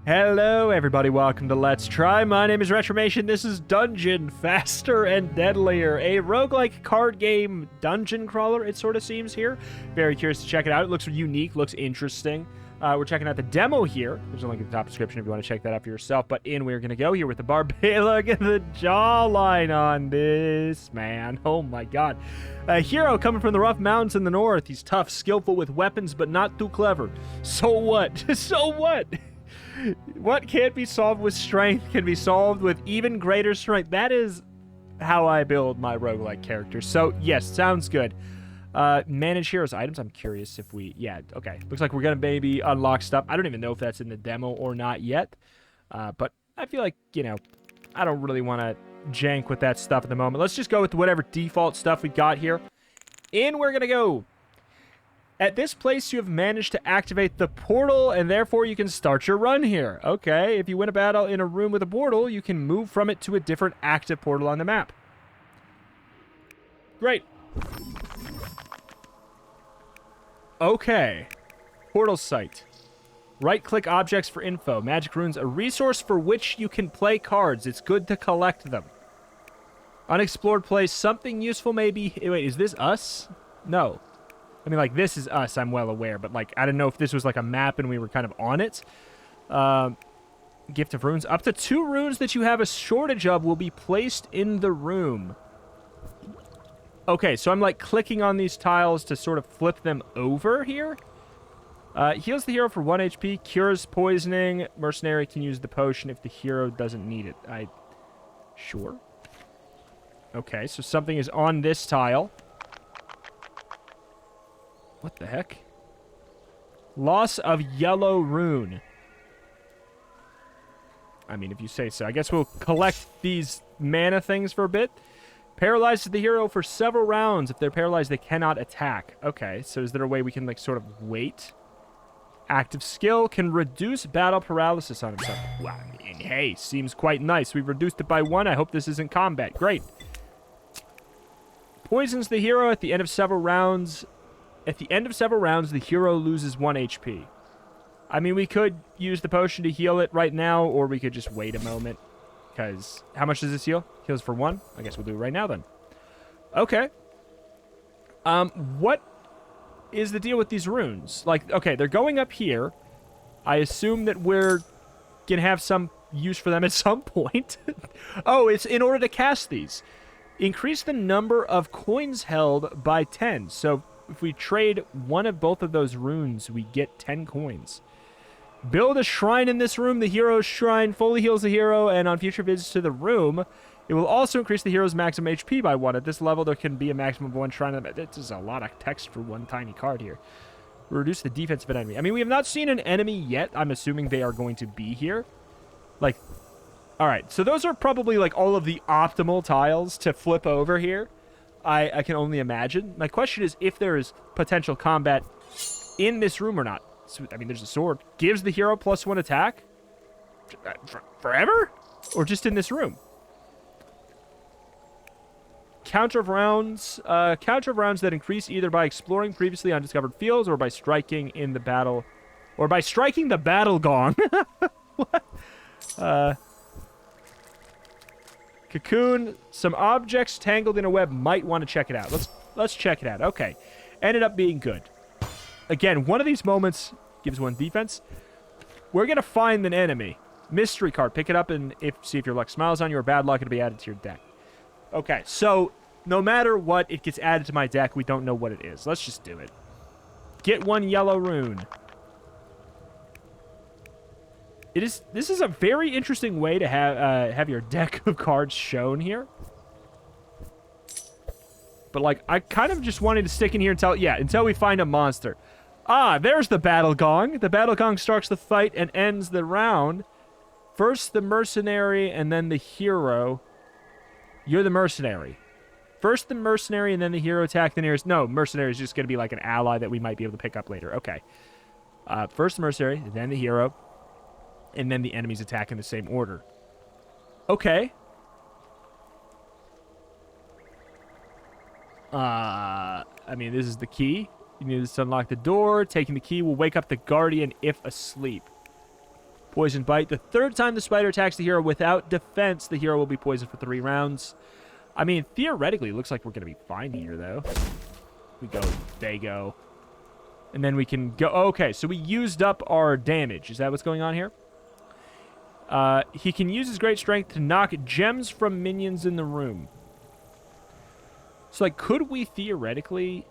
Hello everybody, welcome to Let's Try. My name is Retromation. This is Dungeon Faster and Deadlier, a roguelike card game dungeon crawler, it sort of seems here. Very curious to check it out. It looks unique, looks interesting. We're checking out the demo here. There's a link in the top description if you want to check that out for yourself. But we're going to go here with the barbarian. Look at the jawline on this, man. Oh my god. A hero coming from the rough mountains in the north. He's tough, skillful with weapons, but not too clever. So what? So what? What can't be solved with strength can be solved with even greater strength. That is how I build my roguelike characters. So, yes, sounds good. Manage heroes items. I'm curious if we... Yeah, okay. Looks like we're going to maybe unlock stuff. I don't even know if that's in the demo or not yet. But I feel like, you know, I don't really want to jank with that stuff at the moment. Let's just go with whatever default stuff we got here. In we're going to go. At this place, you have managed to activate the portal, and therefore you can start your run here. Okay, if you win a battle in a room with a portal, you can move from it to a different active portal on the map. Great. Okay. Portal site. Right-click objects for info. Magic runes, a resource for which you can play cards. It's good to collect them. Unexplored place. Something useful maybe... Wait, is this us? No. I mean, like, this is us, I'm well aware, but, like, I didn't know if this was, like, a map and we were kind of on it. Gift of runes. Up to 2 runes that you have a shortage of will be placed in the room. Okay, so I'm, like, clicking on these tiles to sort of flip them over here. Heals the hero for 1 HP, cures poisoning. Mercenary can use the potion if the hero doesn't need it. Sure. Okay, so something is on this tile. What the heck? Loss of yellow rune. I mean, if you say so. I guess we'll collect these mana things for a bit. Paralyzes the hero for several rounds. If they're paralyzed, they cannot attack. Okay, so is there a way we can, like, sort of wait? Active skill can reduce battle paralysis on himself. Well, I mean, hey, seems quite nice. We've reduced it by 1. I hope this isn't combat. Great. Poisons the hero at the end of several rounds. At the end of several rounds, the hero loses 1 HP. I mean, we could use the potion to heal it right now, or we could just wait a moment. Because, how much does this heal? Heals for 1? I guess we'll do it right now, then. Okay. What is the deal with these runes? Like, okay, they're going up here. I assume that we're going to have some use for them at some point. Oh, it's in order to cast these. Increase the number of coins held by 10. So... if we trade one of both of those runes, we get 10 coins. Build a shrine in this room. The hero's shrine fully heals the hero, and on future visits to the room, it will also increase the hero's maximum HP by 1. At this level, there can be a maximum of 1 shrine. This is a lot of text for one tiny card here. Reduce the defense of an enemy. I mean, we have not seen an enemy yet. I'm assuming they are going to be here. Like, all right. So those are probably, like, all of the optimal tiles to flip over here. I can only imagine. My question is if there is potential combat in this room or not. So, I mean, there's a sword. Gives the hero +1 attack? Forever? Or just in this room? Counter of rounds. Counter of rounds that increase either by exploring previously undiscovered fields or by striking in the battle. Or by striking the battle gong. What? Cocoon, some objects tangled in a web. Might want to check it out. Let's check it out. Okay. Ended up being good. Again, one of these moments gives 1 defense. We're going to find an enemy. Mystery card. Pick it up and see if your luck smiles on you or bad luck, it'll be added to your deck. Okay, so no matter what, it gets added to my deck. We don't know what it is. Let's just do it. Get 1 yellow rune. This is a very interesting way to have your deck of cards shown here. But, like, I kind of just wanted to stick in here until we find a monster. Ah, there's the battle gong. The battle gong starts the fight and ends the round. First the mercenary and then the hero. You're the mercenary. First the mercenary and then the hero attack the nearest... No, mercenary is just going to be like an ally that we might be able to pick up later. Okay. First the mercenary, then the hero. And then the enemies attack in the same order. Okay. I mean, this is the key. You need to unlock the door. Taking the key will wake up the guardian if asleep. Poison bite. The third time the spider attacks the hero without defense, the hero will be poisoned for 3 rounds. I mean, theoretically, it looks like we're going to be fine here, though. We go, they go. And then we can go... Okay, so we used up our damage. Is that what's going on here? He can use his great strength to knock gems from minions in the room. So, like, could we theoretically...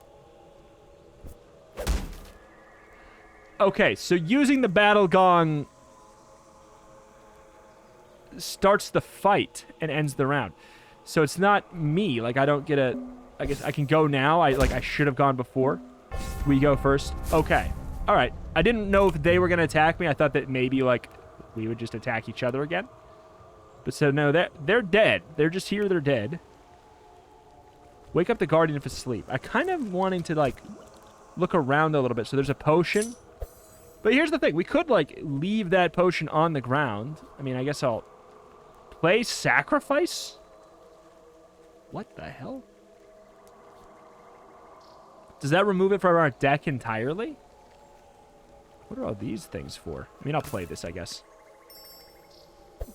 Okay, so using the battle gong starts the fight and ends the round. So it's not me. Like, I don't get a... I guess I can go now. I should have gone before. We go first. Okay. All right. I didn't know if they were going to attack me. I thought that maybe, like, we would just attack each other again. But so, no, they're dead. They're just here. They're dead. Wake up the Guardian if asleep. I kind of wanting to, like, look around a little bit. So there's a potion. But here's the thing. We could, like, leave that potion on the ground. I mean, I guess I'll play Sacrifice? What the hell? Does that remove it from our deck entirely? What are all these things for? I mean, I'll play this, I guess.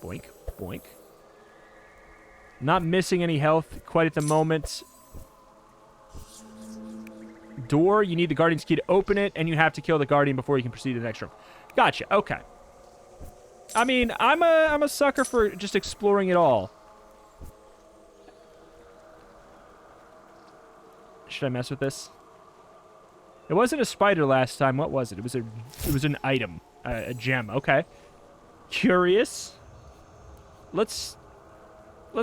Boink, boink. Not missing any health quite at the moment. Door, you need the Guardian's key to open it, and you have to kill the Guardian before you can proceed to the next room. Gotcha, okay. I mean, I'm a sucker for just exploring it all. Should I mess with this? It wasn't a spider last time. What was it? It was an item, a gem. Okay. Curious. Let's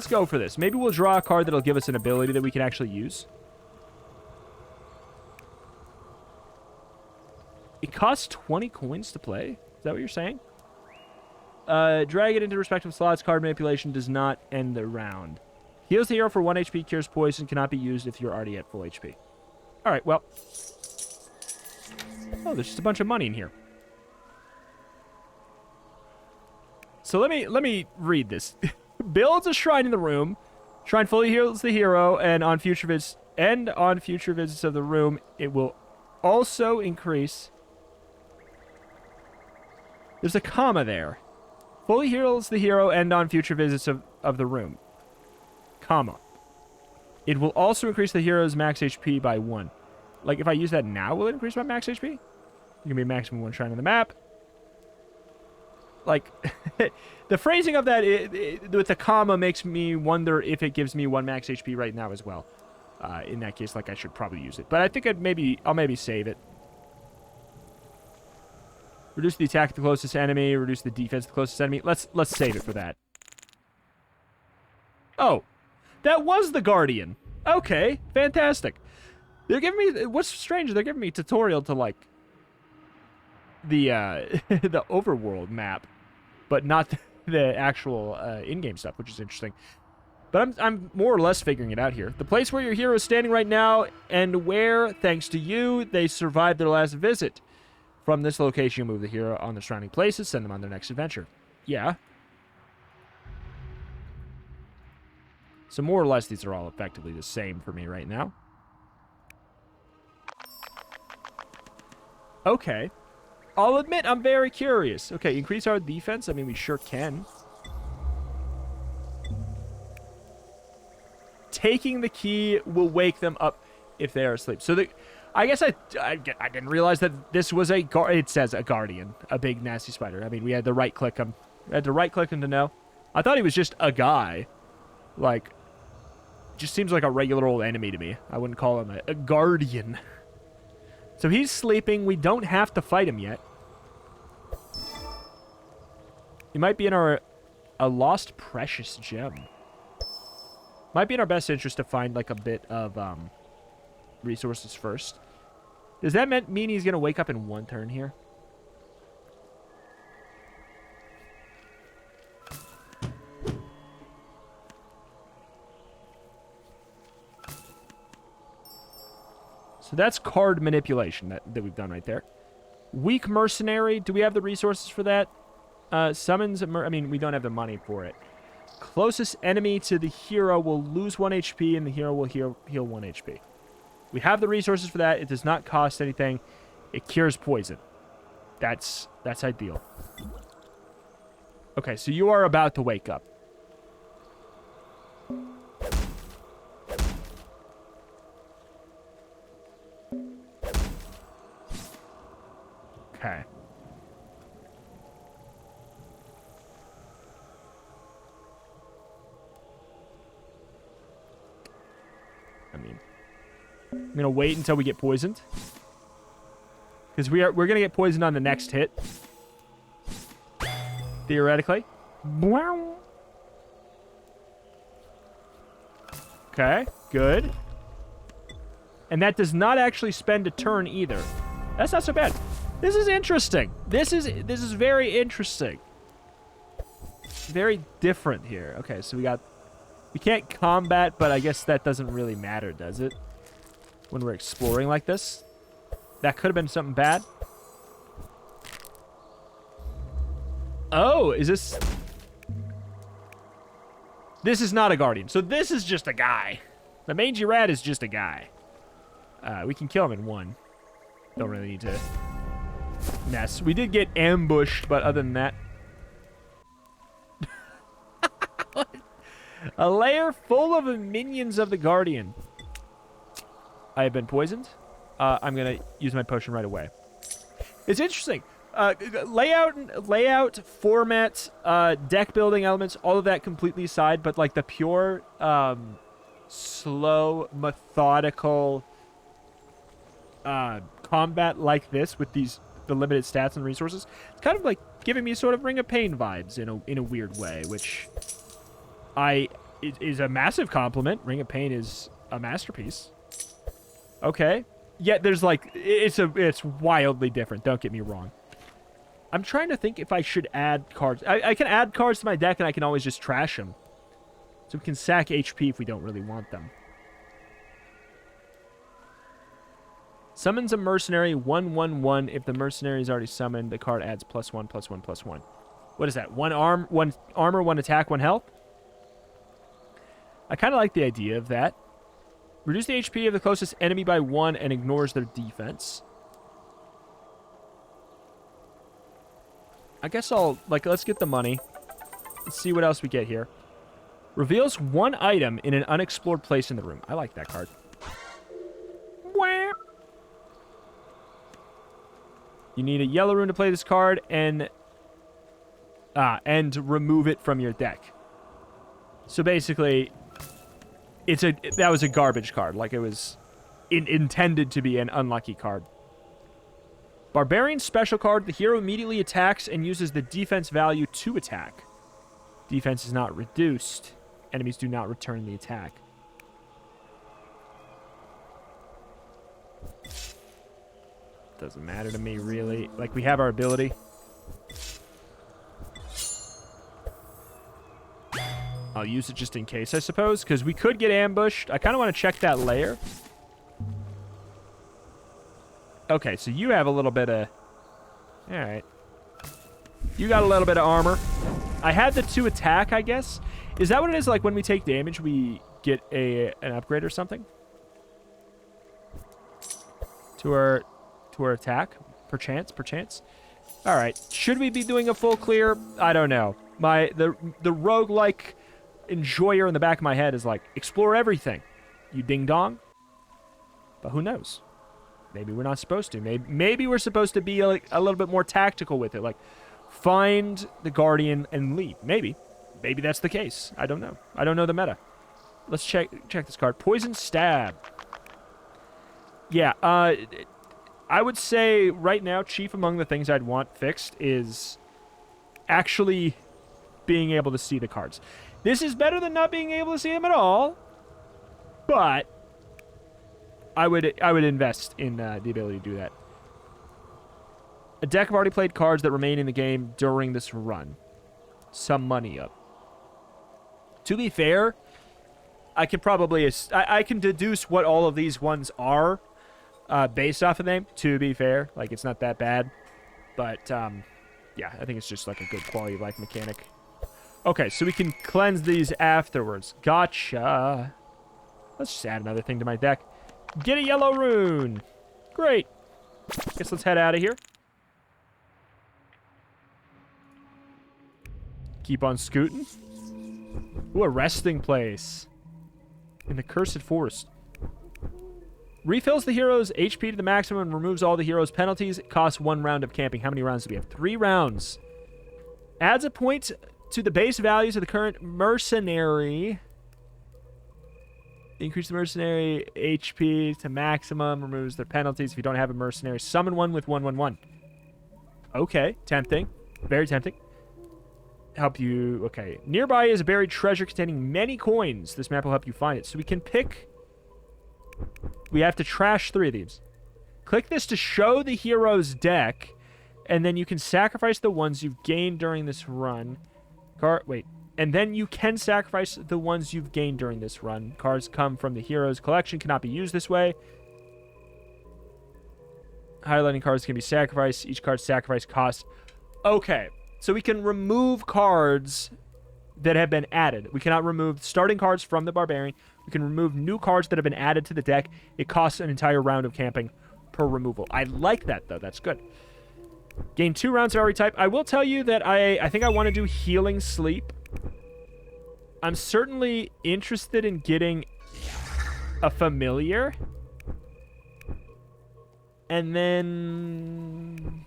go for this. Maybe we'll draw a card that'll give us an ability that we can actually use. It costs 20 coins to play. Is that what you're saying? Drag it into respective slots. Card manipulation does not end the round. Heals the hero for 1 HP. Cures poison. Cannot be used if you're already at full HP. All right, well. Oh, there's just a bunch of money in here. So let me read this. Builds a shrine in the room. Shrine fully heals the hero, and on future visits of the room, it will also increase. There's a comma there. Fully heals the hero, and on future visits of the room. Comma. It will also increase the hero's max HP by 1. Like, if I use that now, will it increase my max HP? It can be maximum 1 shrine on the map. Like, the phrasing of that with the comma makes me wonder if it gives me 1 max HP right now as well. In that case, like, I should probably use it. But I think I'll maybe save it. Reduce the attack of the closest enemy. Reduce the defense of the closest enemy. Let's save it for that. Oh, that was the Guardian. Okay, fantastic. They're giving me... What's strange, they're giving me a tutorial to, like, the the overworld map, but not the actual in-game stuff, which is interesting. But I'm more or less figuring it out here. The place where your hero is standing right now, and where, thanks to you, they survived their last visit. From this location, you move the hero on the surrounding places, send them on their next adventure. Yeah. So more or less, these are all effectively the same for me right now. Okay. I'll admit, I'm very curious. Okay, increase our defense. I mean, we sure can. Taking the key will wake them up if they are asleep. So I guess I didn't realize that this was it says a Guardian, a big nasty spider. I mean, we had to right click him. We had to right click him to know. I thought he was just a guy. Like, just seems like a regular old enemy to me. I wouldn't call him a Guardian. So he's sleeping. We don't have to fight him yet. He might be in a lost precious gem. Might be in our best interest to find, like, a bit of resources first. Does that mean he's going to wake up in 1 turn here? So that's card manipulation that we've done right there. Weak Mercenary. Do we have the resources for that? Summons... I mean, we don't have the money for it. Closest enemy to the hero will lose 1 HP, and the hero will heal 1 HP. We have the resources for that. It does not cost anything. It cures poison. That's ideal. Okay, so you are about to wake up. Okay. I mean, I'm gonna wait until we get poisoned, because we're gonna get poisoned on the next hit, theoretically. Okay, good. And that does not actually spend a turn either. That's not so bad. This is interesting. This is very interesting. Very different here. Okay, so we can't combat, but I guess that doesn't really matter, does it? When we're exploring like this. That could have been something bad. Oh, is this... This is not a guardian. So this is just a guy. The mangy rat is just a guy. We can kill him in one. Don't really need to mess. We did get ambushed, but other than that... A lair full of minions of the guardian. I have been poisoned. I'm going to use my potion right away. It's interesting. Layout, format, deck building elements, all of that completely aside, but like the pure, slow, methodical combat like this with the limited stats and resources, it's kind of like giving me sort of Ring of Pain vibes in a weird way, which is a massive compliment. Ring of Pain is a masterpiece. Okay. Yet there's like, it's wildly different, don't get me wrong. I'm trying to think if I should add cards. I can add cards to my deck, and I can always just trash them. So we can sack HP if we don't really want them. Summons a mercenary, 1/1/1. If the mercenary is already summoned, the card adds +1/+1/+1. What is that? One armor, 1 attack, 1 health? I kind of like the idea of that. Reduce the HP of the closest enemy by 1 and ignores their defense. I guess let's get the money. Let's see what else we get here. Reveals 1 item in an unexplored place in the room. I like that card. You need a yellow rune to play this card and remove it from your deck. So basically, that was a garbage card. Like it was intended to be an unlucky card. Barbarian special card. The hero immediately attacks and uses the defense value to attack. Defense is not reduced. Enemies do not return the attack. Doesn't matter to me, really. Like, we have our ability. I'll use it just in case, I suppose, because we could get ambushed. I kind of want to check that layer. Okay, so you have a little bit of... Alright. You got a little bit of armor. I had the 2 attack, I guess. Is that what it is? Like, when we take damage, we get an upgrade or something? To our attack? Perchance? Alright. Should we be doing a full clear? I don't know. The roguelike enjoyer in the back of my head is like, explore everything, you ding-dong. But who knows? Maybe we're not supposed to. Maybe we're supposed to be like a little bit more tactical with it. Like, find the guardian and leave. Maybe that's the case. I don't know. I don't know the meta. Let's check this card. Poison Stab. Yeah, I would say right now, chief among the things I'd want fixed is actually being able to see the cards. This is better than not being able to see them at all, but I would invest in the ability to do that. A deck of already played cards that remain in the game during this run. Some money up. To be fair, I can deduce what all of these ones are based off of them. To be fair, like, it's not that bad, but yeah, I think it's just like a good quality of life mechanic. Okay, so we can cleanse these afterwards. Gotcha. Let's just add another thing to my deck. Get a yellow rune. Great. Guess let's head out of here. Keep on scooting. Ooh, a resting place. In the Cursed Forest. Refills the hero's HP to the maximum and removes all the hero's penalties. It costs 1 round of camping. How many rounds do we have? 3 rounds. Adds a point to the base values of the current mercenary. Increase the mercenary HP to maximum. Removes their penalties. If you don't have a mercenary, summon one with 1/1/1. Okay, tempting. Very tempting. Help you... Okay. Nearby is a buried treasure containing many coins. This map will help you find it. So we can pick... We have to trash 3 of these. Click this to show the hero's deck, and then you can sacrifice the ones you've gained during this run. Wait. And then you can sacrifice the ones you've gained during this run. Cards come from the hero's collection, cannot be used this way. Highlighting cards can be sacrificed. Each card's sacrifice costs... Okay. So we can remove cards that have been added. We cannot remove starting cards from the Barbarian. We can remove new cards that have been added to the deck. It costs an entire round of camping per removal. I like that, though. That's good. Gain 2 rounds of every type. I will tell you that I think I want to do Healing Sleep. I'm certainly interested in getting a Familiar. And then...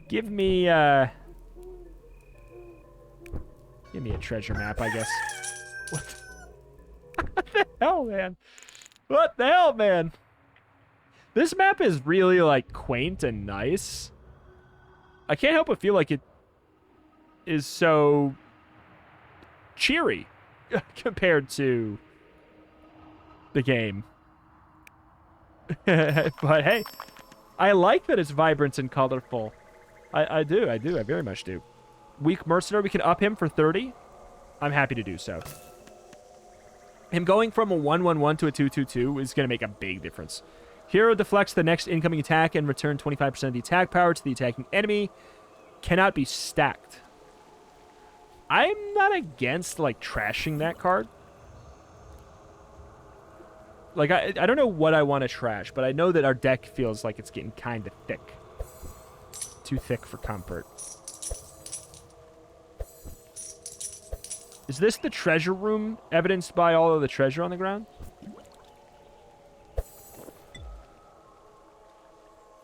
Give me a treasure map, I guess. What the hell, man? What the hell, man? This map is really, like, quaint and nice. I can't help but feel like it is so cheery compared to the game. But, hey, I like that it's vibrant and colorful. I do. I very much do. Weak Mercenary, we can up him for 30. I'm happy to do so. Him going from a 1/1/1 to a 2/2/2 is going to make a big difference. Hero deflects the next incoming attack and return 25% of the attack power to the attacking enemy. Cannot be stacked. I'm not against, like, trashing that card. Like, I don't know what I want to trash, but I know that our deck feels like it's getting kind of thick. Too thick for comfort. Is this the treasure room evidenced by all of the treasure on the ground?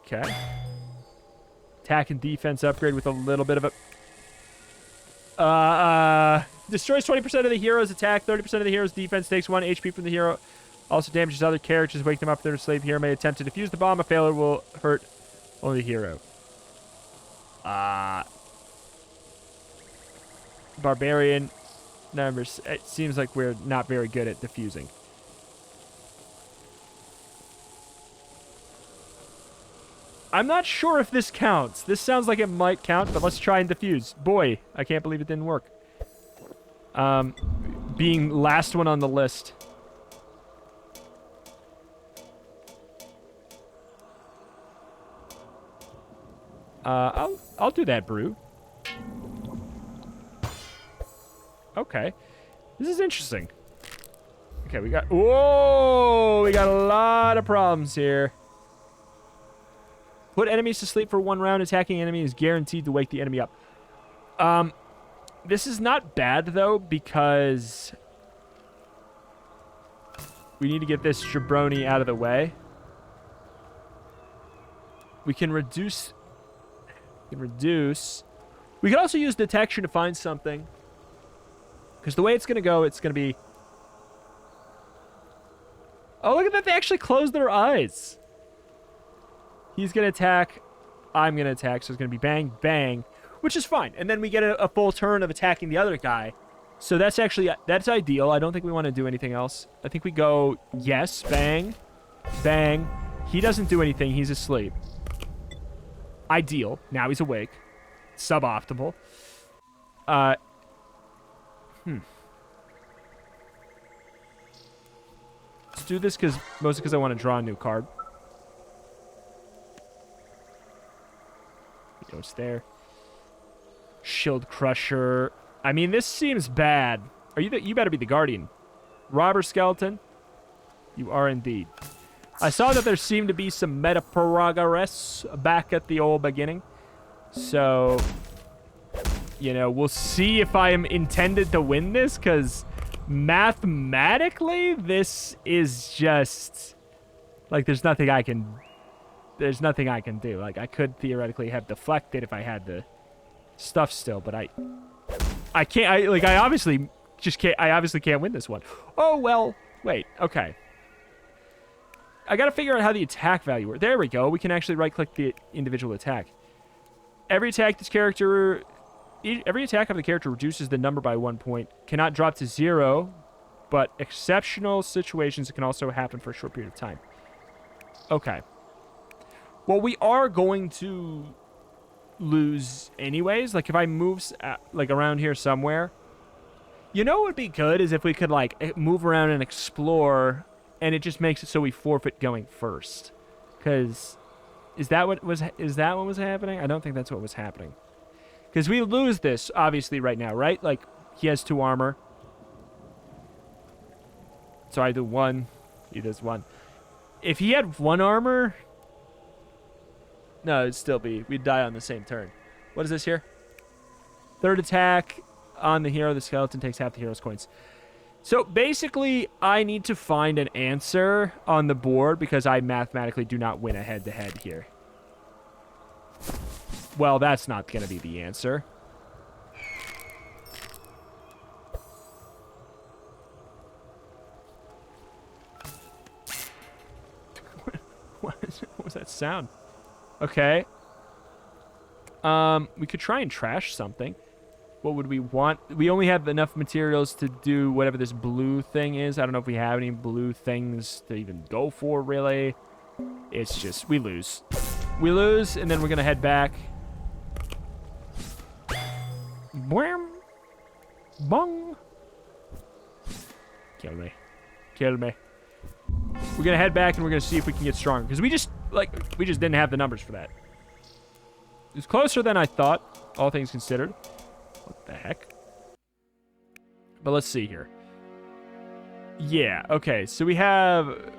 Okay. Attack and defense upgrade with a little bit of a... Destroys 20% of the hero's attack, 30% of the hero's defense, takes 1 HP from the hero. Also damages other characters, wake them up if they're a slave. Hero may attempt to defuse the bomb. A failure will hurt only the hero. Barbarian numbers. It seems like we're not very good at defusing. I'm not sure if this counts. This sounds like it might count, but let's try and defuse. Boy, I can't believe it didn't work. Being last one on the list. I'll do that, brew. Okay. This is interesting. Okay, we got... Whoa! We got a lot of problems here. Put enemies to sleep for 1 round. Attacking enemy is guaranteed to wake the enemy up. This is not bad, though, because... we need to get this jabroni out of the way. We can reduce... We can also use detection to find something. Because the way it's going to go, it's going to be... Oh, look at that. They actually closed their eyes. He's going to attack. I'm going to attack. So it's going to be bang, bang. Which is fine. And then we get a full turn of attacking the other guy. So that's actually... That's ideal. I don't think we want to do anything else. I think we go... Yes. Bang. Bang. He doesn't do anything. He's asleep. Ideal. Now he's awake. Suboptimal. Let's do this mostly because I want to draw a new card. It's there. Shield Crusher. I mean, this seems bad. You better be the Guardian. Robber Skeleton. You are indeed. I saw that there seemed to be some meta progress back at the old beginning. So, You know, we'll see if I am intended to win this, because mathematically, this is just... Like, there's nothing I can do. Like, I could theoretically have deflected if I had the stuff still, but I can't. I obviously can't win this one. Oh, well, wait, okay. I gotta figure out how the attack value works. There we go. We can actually right-click the individual attack. Every attack of the character reduces the number by 1 point. Cannot drop to 0, but exceptional situations can also happen for a short period of time. Okay. Well, we are going to lose anyways. Like, if I move, like, around here somewhere. You know what would be good is if we could, like, move around and explore... And it just makes it so we forfeit going first. Because is that what was happening? I don't think that's what was happening. Because we lose this, obviously, right now, right? Like, he has 2 armor. So I do 1. He does 1. If he had 1 armor... No, it'd still be... We'd die on the same turn. What is this here? 3rd attack on the hero. The skeleton takes half the hero's coins. So basically, I need to find an answer on the board because I mathematically do not win a head-to-head here. Well, that's not going to be the answer. What was that sound? Okay. We could try and trash something. What would we want? We only have enough materials to do whatever this blue thing is. I don't know if we have any blue things to even go for, really. It's just, we lose. We lose, and then we're going to head back. Bwam. Bong. Kill me. Kill me. We're going to head back, and we're going to see if we can get stronger. Because we just didn't have the numbers for that. It's closer than I thought, all things considered. What the heck? But let's see here. Yeah, okay. So we have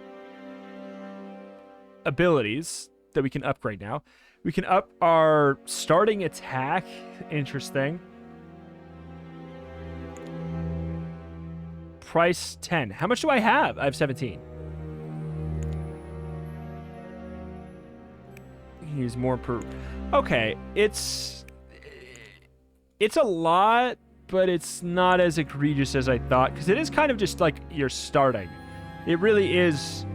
abilities that we can upgrade now. We can up our starting attack. Interesting. Price 10. How much do I have? I have 17. Use more per... Okay, it's a lot, but it's not as egregious as I thought, because it is kind of just like you're starting. It really is.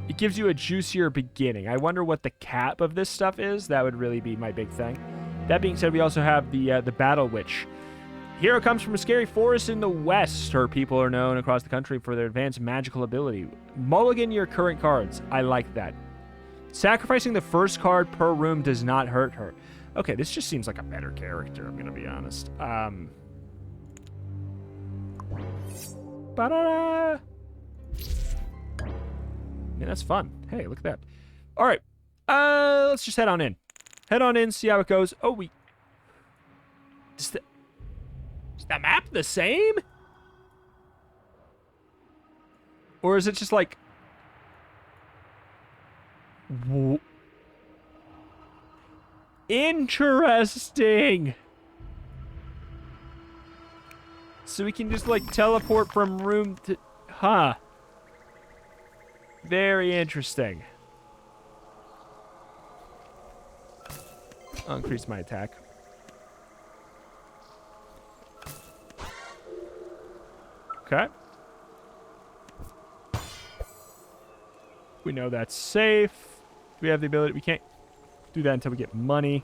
It gives you a juicier beginning. I wonder what the cap of this stuff is. That would really be my big thing. That being said, we also have the Battle Witch. Hero comes from a scary forest in the west. Her people are known across the country for their advanced magical ability. Mulligan your current cards. I like that. Sacrificing the first card per room does not hurt her. Okay, this just seems like a better character, I'm going to be honest. Ba-da-da! Yeah, that's fun. Hey, look at that. All right. Let's just head on in. Head on in, see how it goes. Oh, is the map the same? Or is it just like... Interesting. So we can just like teleport from room to... Huh. Very interesting. I'll increase my attack. Okay. We know that's safe. We have the ability... We can't do that until we get money.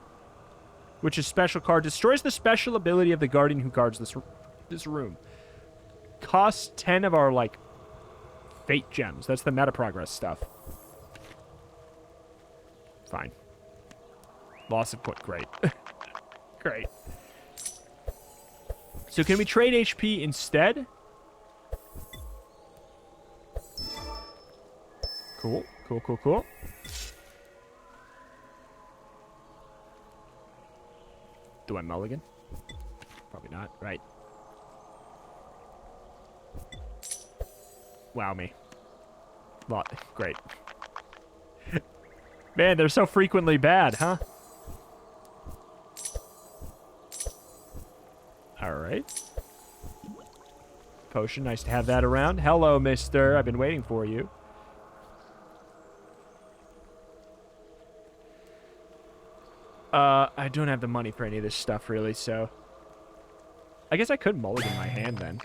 Which is special card. Destroys the special ability of the guardian who guards this room. Costs 10 of our, like, fate gems. That's the meta progress stuff. Fine. Loss of point. Great. Great. So can we trade HP instead? Cool. Cool, cool, cool. Do I mulligan? Probably not. Right. Wow me. Great. Man, they're so frequently bad, huh? All right. Potion, nice to have that around. Hello, mister. I've been waiting for you. I don't have the money for any of this stuff, really, so... I guess I could mulligan my hand, then.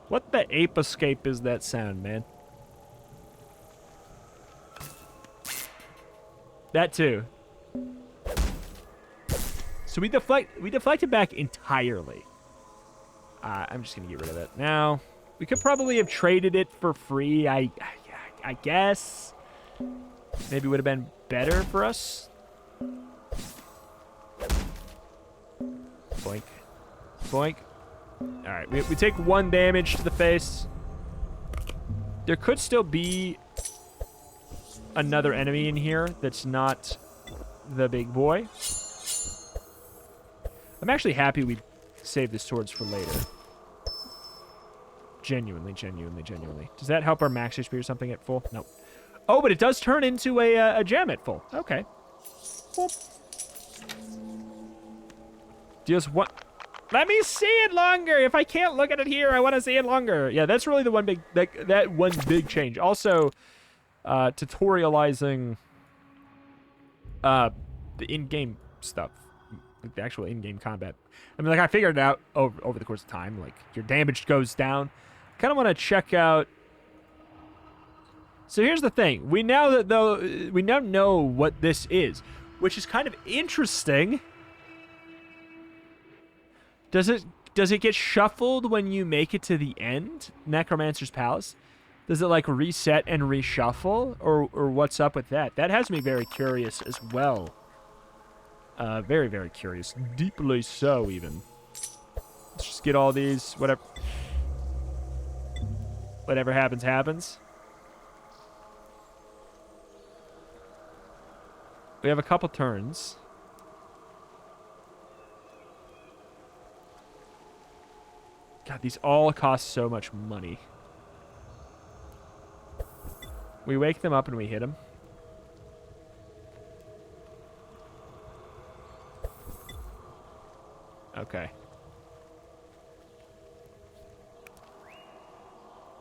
What the ape escape is that sound, man? That, too. So we deflected back entirely. I'm just going to get rid of it. Now, we could probably have traded it for free, I guess. Maybe would have been better for us. Boink. Boink. Alright, we take 1 damage to the face. There could still be another enemy in here that's not the big boy. I'm actually happy we saved the swords for later. Genuinely. Does that help our max HP or something at full? Nope. Oh, but it does turn into a gem at full. Okay. Whoop. Deals what? Let me see it longer. If I can't look at it here, I want to see it longer. Yeah, that's really the one big that one big change. Also, tutorializing the in-game stuff, like the actual in-game combat. I mean, like I figured it out over the course of time. Like your damage goes down. Kind of want to check out. So here's the thing. We now know what this is, which is kind of interesting. Does it get shuffled when you make it to the end, Necromancer's Palace? Does it like reset and reshuffle, or what's up with that? That has me very curious as well. Very, very curious. Deeply so, even. Let's just get all these. Whatever happens, happens. We have a couple turns. God, these all cost so much money. We wake them up and we hit them. Okay.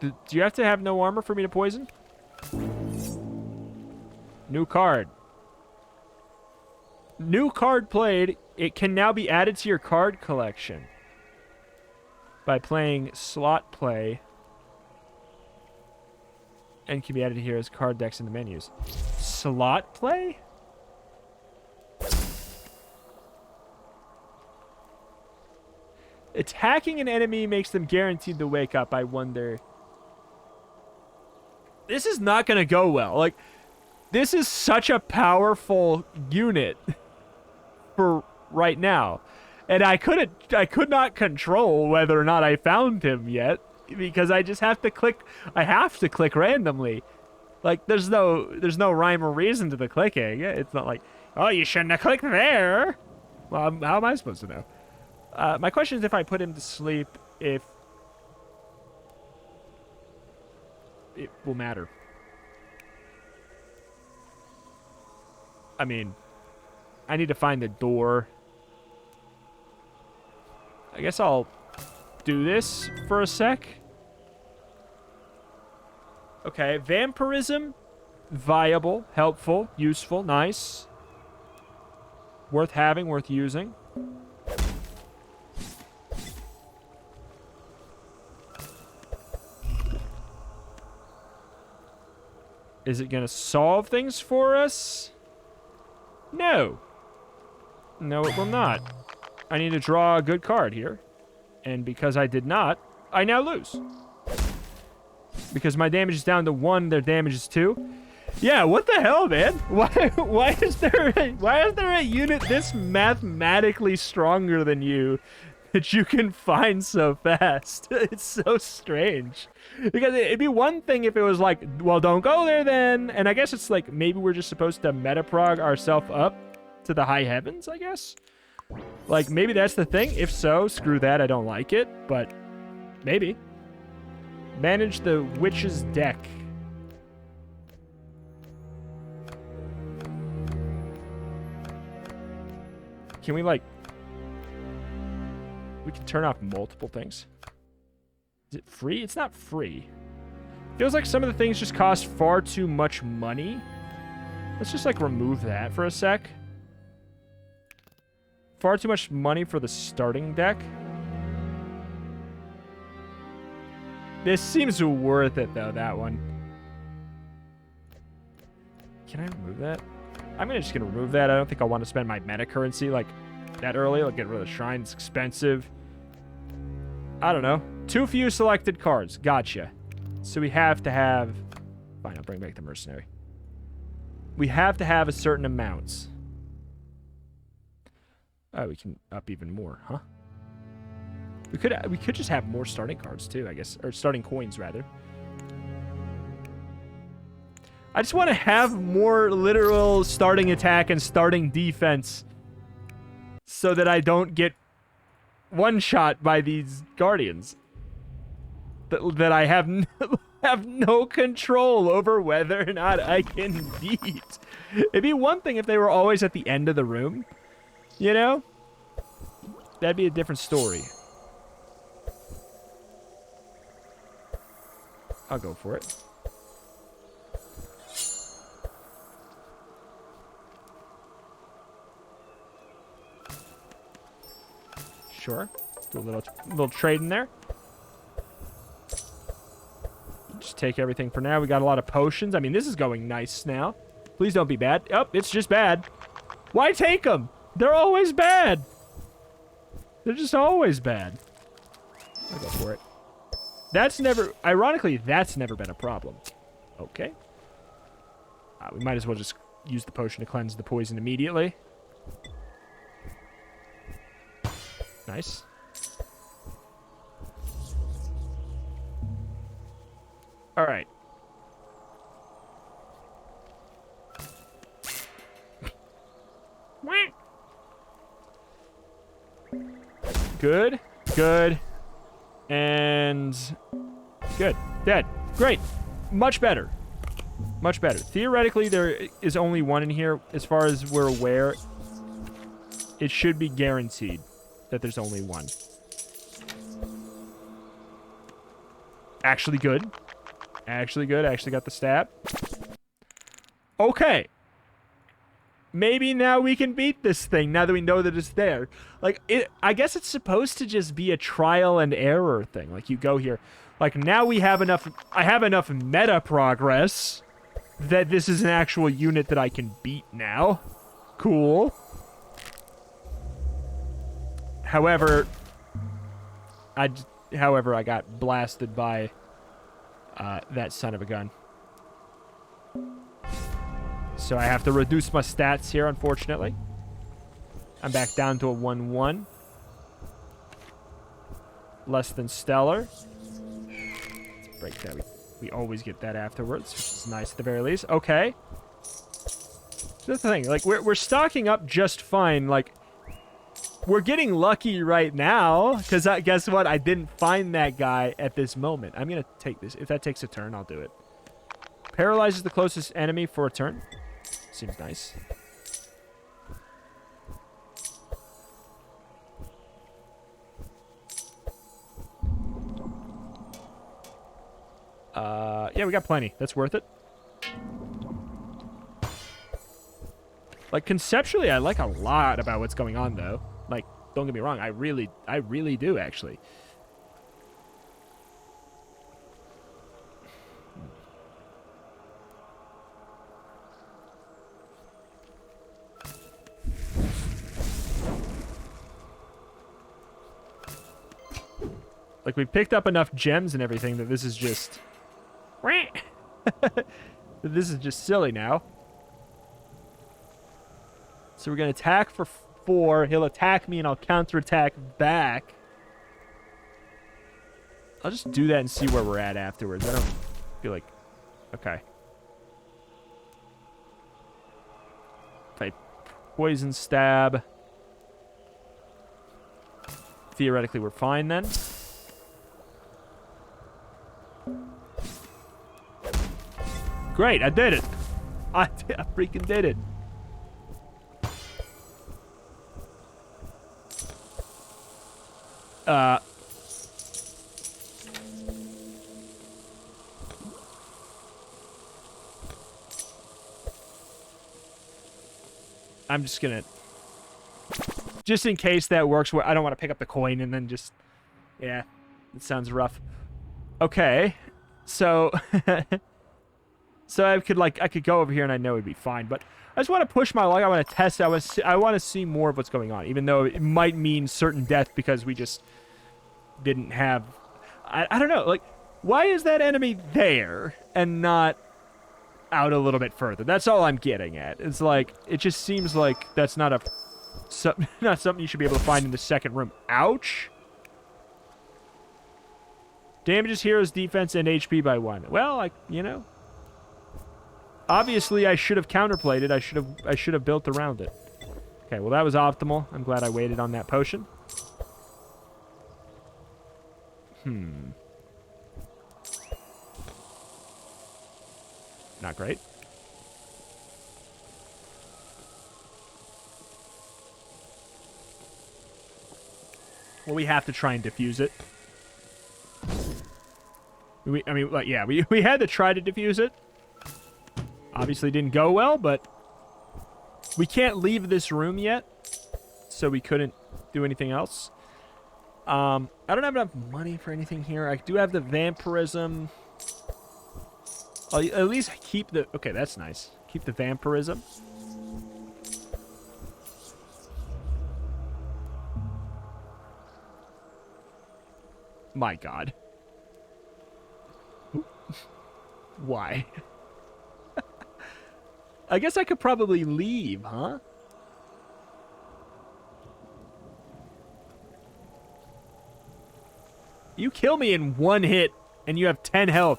Do you have to have no armor for me to poison? New card. New card played. It can now be added to your card collection by playing slot play, and can be added here as card decks in the menus. Slot play? Attacking an enemy makes them guaranteed to wake up. I wonder. This is not going to go well. Like, this is such a powerful unit for right now. And I could not control whether or not I found him yet, because I just have to click. I have to click randomly. Like, there's no rhyme or reason to the clicking. It's not like, oh, you shouldn't have clicked there. Well, how am I supposed to know? My question is if I put him to sleep, if it will matter. I mean, I need to find the door. I guess I'll do this for a sec. Okay, vampirism, viable, helpful, useful, nice. Worth having, worth using. Is it going to solve things for us? No. No, it will not. I need to draw a good card here. And because I did not, I now lose. Because my damage is down to 1, their damage is 2. Yeah, what the hell, man? Why is there a unit this mathematically stronger than you that you can find so fast? It's so strange. Because it'd be one thing if it was like, well, don't go there then. And I guess it's like, maybe we're just supposed to metaprog ourselves up to the high heavens, I guess. Like, maybe that's the thing. If so, screw that. I don't like it, but maybe. Manage the witch's deck. Can we, like... We can turn off multiple things. Is it free? It's not free. Feels like some of the things just cost far too much money. Let's just, like, remove that for a sec. Far too much money for the starting deck. This seems worth it, though, that one. Can I remove that? I'm just going to remove that. I don't think I want to spend my meta currency, like, that early. Like, get rid of the shrine. It's expensive. I don't know. Too few selected cards. Gotcha. So we have to have... Fine, I'll bring back the mercenary. We have to have a certain amount. Oh, we can up even more, huh? We could just have more starting cards, too, I guess. Or starting coins, rather. I just want to have more literal starting attack and starting defense so that I don't get one-shot by these guardians. That I have no control over whether or not I can beat. It'd be one thing if they were always at the end of the room. You know? That'd be a different story. I'll go for it. Sure. Do a little trade in there. Just take everything for now. We got a lot of potions. I mean, this is going nice now. Please don't be bad. Oh, it's just bad. Why take them? They're always bad. They're just always bad. I'll go for it. That's never... Ironically, that's never been a problem. Okay. We might as well just use the potion to cleanse the poison immediately. Nice. All right. Good. Good. And... Good. Dead. Great. Much better. Much better. Theoretically, there is only one in here. As far as we're aware, it should be guaranteed that there's only one. Actually good. Actually good. Actually got the stab. Okay. Maybe now we can beat this thing, now that we know that it's there. Like, I guess it's supposed to just be a trial and error thing. Like, you go here. Like, now we have enough... I have enough meta progress that this is an actual unit that I can beat now. Cool. However, I got blasted by that son of a gun. So I have to reduce my stats here, unfortunately. I'm back down to a 1-1. Less than stellar. Let's break that. We always get that afterwards, which is nice at the very least. Okay. That's the thing. Like, we're stocking up just fine. Like, we're getting lucky right now, because guess what? I didn't find that guy at this moment. I'm going to take this. If that takes a turn, I'll do it. Paralyzes the closest enemy for a turn. Seems nice. Yeah, we got plenty. That's worth it. Like, conceptually, I like a lot about what's going on, though. Like, don't get me wrong. I really do, actually. Like, we picked up enough gems and everything that this is just... This is just silly now. So we're going to attack for 4. He'll attack me and I'll counterattack back. I'll just do that and see where we're at afterwards. I don't feel like... Okay. If I poison stab... Theoretically, we're fine then. Great, I did it. I freaking did it. I'm just gonna... Just in case that works, I don't want to pick up the coin and then just... Yeah, it sounds rough. Okay, so... so I could go over here and I know it'd be fine, but I just want to push my luck. I want to test. I want to see more of what's going on, even though it might mean certain death because we just didn't have... I don't know, like, why is that enemy there and not out a little bit further? That's all I'm getting at. It's like, it just seems like that's not something you should be able to find in the second room. Ouch. Damages hero's defense and HP by 1. Well, you know, obviously I should have counterplayed it. I should have built around it. Okay, well that was optimal. I'm glad I waited on that potion. Not great. Well, we have to try and defuse it. We had to try to defuse it. Obviously didn't go well, but we can't leave this room yet, so we couldn't do anything else. I don't have enough money for anything here. I do have the vampirism. I'll at least keep the... Okay, that's nice. Keep the vampirism. My God. Why? I guess I could probably leave, huh? You kill me in 1 hit, and you have 10 health.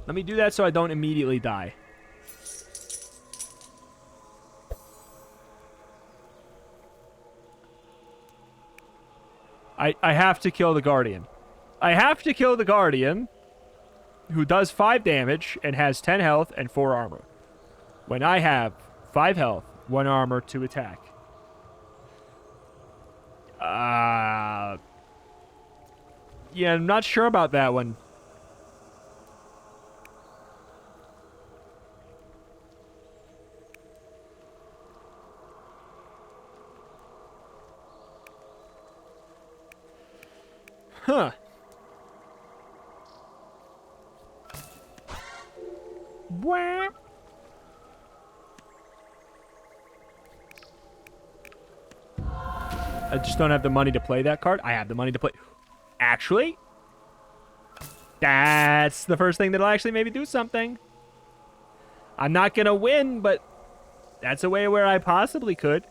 Let me do that so I don't immediately die. I have to kill the Guardian. I have to kill the Guardian, who does 5 damage and has 10 health and 4 armor. When I have 5 health, 1 armor, 2 attack. Yeah, I'm not sure about that one. Huh. Wah. I just don't have the money to play that card. I have the money to play... Actually, that's the first thing that'll actually maybe do something. I'm not going to win, but that's a way where I possibly could.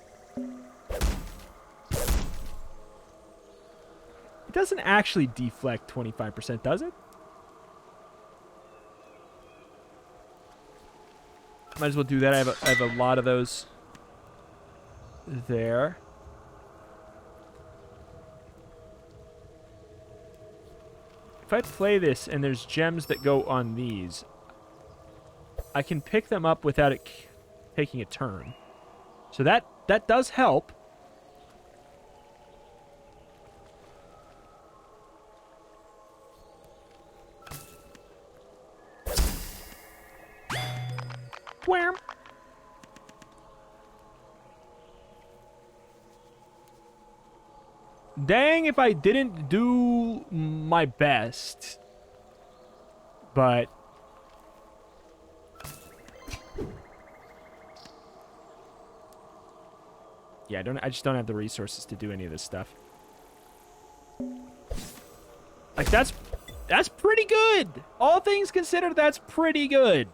It doesn't actually deflect 25%, does it? Might as well do that. I have a lot of those there. If I play this and there's gems that go on these, I can pick them up without it taking a turn. So that does help. Wham! Dang if I didn't do my best. But yeah, I just don't have the resources to do any of this stuff. Like that's pretty good. All things considered, that's pretty good.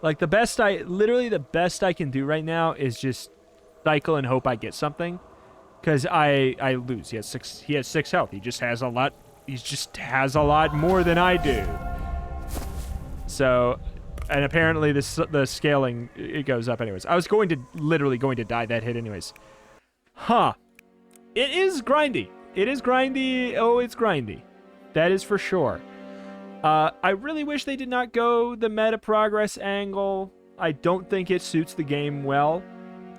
Like, literally the best I can do right now is just cycle and hope I get something. Because I lose. He has 6 health. He just has a lot more than I do. So, and apparently the scaling, it goes up anyways. I was literally going to die that hit anyways. Huh. It is grindy. It is grindy. Oh, it's grindy. That is for sure. I really wish they did not go the meta progress angle. I don't think it suits the game well.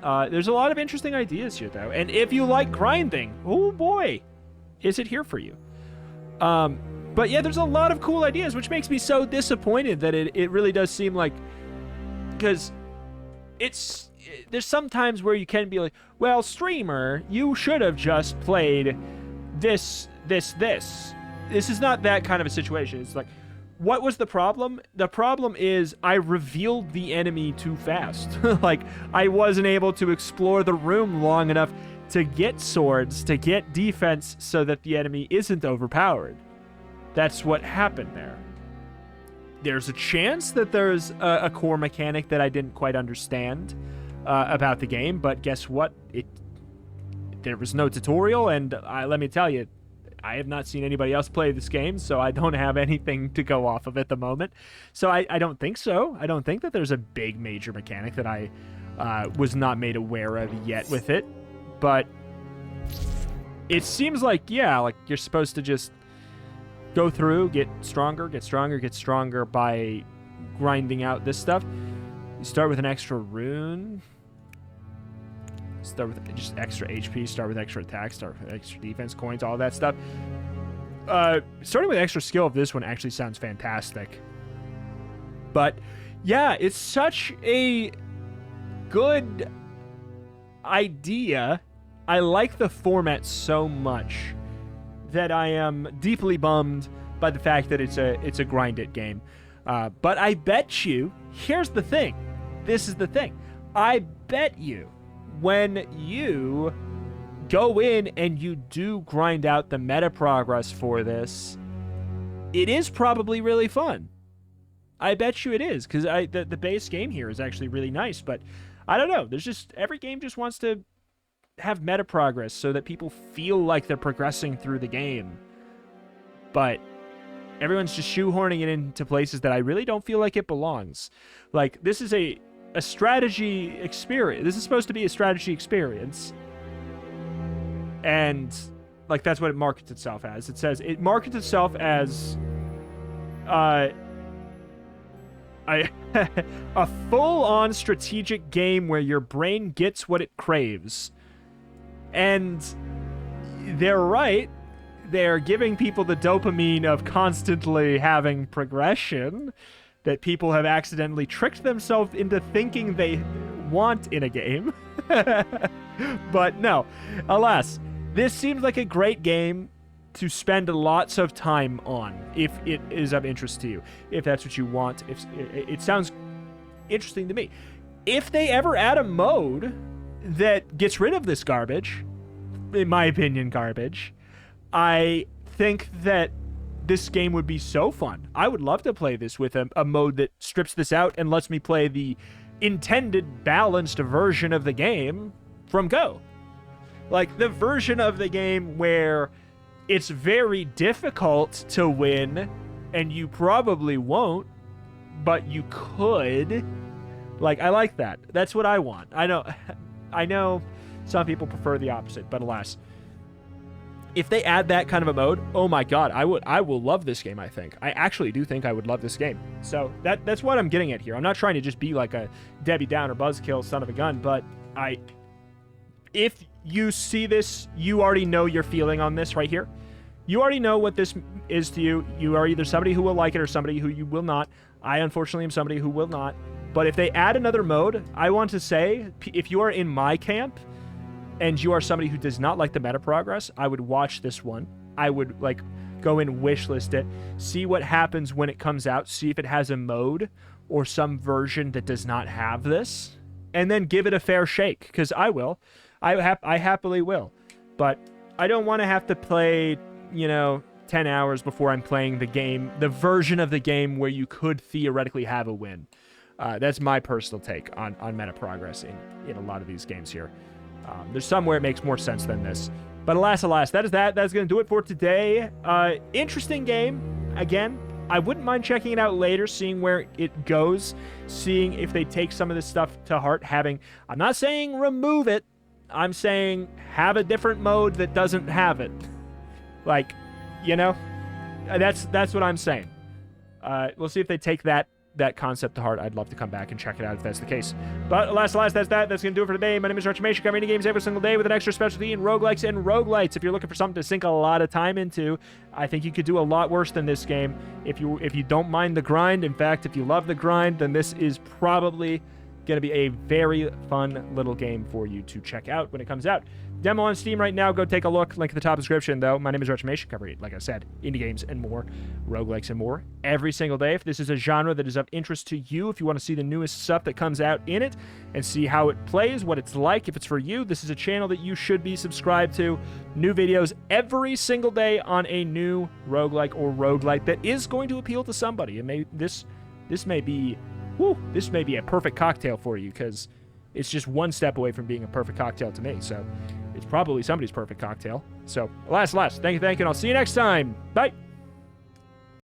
There's a lot of interesting ideas here, though. And if you like grinding, oh boy, is it here for you. But yeah, there's a lot of cool ideas, which makes me so disappointed that it really does seem like... Because there's some times where you can be like, well, streamer, you should have just played this. This is not that kind of a situation. It's like, what was the problem? The problem is I revealed the enemy too fast. Like, I wasn't able to explore the room long enough to get swords, to get defense, so that the enemy isn't overpowered. That's what happened there. There's a chance that there's a core mechanic that I didn't quite understand about the game, but guess what? There was no tutorial, and let me tell you, I have not seen anybody else play this game, so I don't have anything to go off of at the moment. So I don't think so. I don't think that there's a big major mechanic that I was not made aware of yet with it. But it seems like, yeah, like you're supposed to just go through, get stronger by grinding out this stuff. You start with an extra rune. Start with just extra HP, start with extra attack, start with extra defense, coins, all that stuff. Starting with extra skill of this one actually sounds fantastic. But yeah, it's such a good idea. I like the format so much that I am deeply bummed by the fact that it's a grind it game. But I bet you, here's the thing. This is the thing. I bet you, when you go in and you do grind out the meta progress for this, it is probably really fun. I bet you it is, because the base game here is actually really nice, but I don't know. There's just, every game just wants to have meta progress so that people feel like they're progressing through the game. But everyone's just shoehorning it into places that I really don't feel like it belongs. Like, this is a strategy experience. This is supposed to be a strategy experience. And, like, that's what it markets itself as. It says it markets itself as a full-on strategic game where your brain gets what it craves. And they're right. They're giving people the dopamine of constantly having progression that people have accidentally tricked themselves into thinking they want in a game. But no, alas, this seems like a great game to spend lots of time on if it is of interest to you, if that's what you want. If it sounds interesting to me. If they ever add a mode that gets rid of this garbage, in my opinion, garbage, I think that this game would be so fun. I would love to play this with a mode that strips this out and lets me play the intended balanced version of the game from Go. Like, the version of the game where it's very difficult to win, and you probably won't, but you could. Like, I like that. That's what I want. I know some people prefer the opposite, but alas. If they add that kind of a mode, oh my god, I will love this game, I think. I actually do think I would love this game. So that's what I'm getting at here. I'm not trying to just be like a Debbie Downer buzzkill son of a gun, but if you see this, you already know your feeling on this right here. You already know what this is to you. You are either somebody who will like it or somebody who you will not. I unfortunately am somebody who will not. But if they add another mode, I want to say, if you are in my camp, and you are somebody who does not like the meta progress, I would watch this one. I would, like, go and wishlist it, see what happens when it comes out, see if it has a mode or some version that does not have this, and then give it a fair shake, because I will. I happily will. But I don't want to have to play, 10 hours before I'm playing the game, the version of the game where you could theoretically have a win. That's my personal take on meta progress in a lot of these games here. There's somewhere it makes more sense than this. But alas, that is that. That's going to do it for today. Interesting game. Again, I wouldn't mind checking it out later, seeing where it goes, seeing if they take some of this stuff to heart, I'm not saying remove it. I'm saying have a different mode that doesn't have it. Like, that's what I'm saying. We'll see if they take that that concept to heart, I'd love to come back and check it out if that's the case. But alas, that's that. That's going to do it for today. My name is Retramation, covering games every single day with an extra specialty in roguelikes and roguelites. If you're looking for something to sink a lot of time into, I think you could do a lot worse than this game. If you don't mind the grind, in fact, if you love the grind, then this is probably going to be a very fun little game for you to check out when it comes out. Demo on Steam right now. Go take a look. Link in the top description, though. My name is Retramation, covering, like I said, indie games and more, roguelikes and more, every single day. If this is a genre that is of interest to you, if you want to see the newest stuff that comes out in it and see how it plays, what it's like, if it's for you, this is a channel that you should be subscribed to. New videos every single day on a new roguelike or roguelite that is going to appeal to somebody. This may be a perfect cocktail for you, because it's just one step away from being a perfect cocktail to me. So it's probably somebody's perfect cocktail. So alas, thank you, and I'll see you next time. Bye.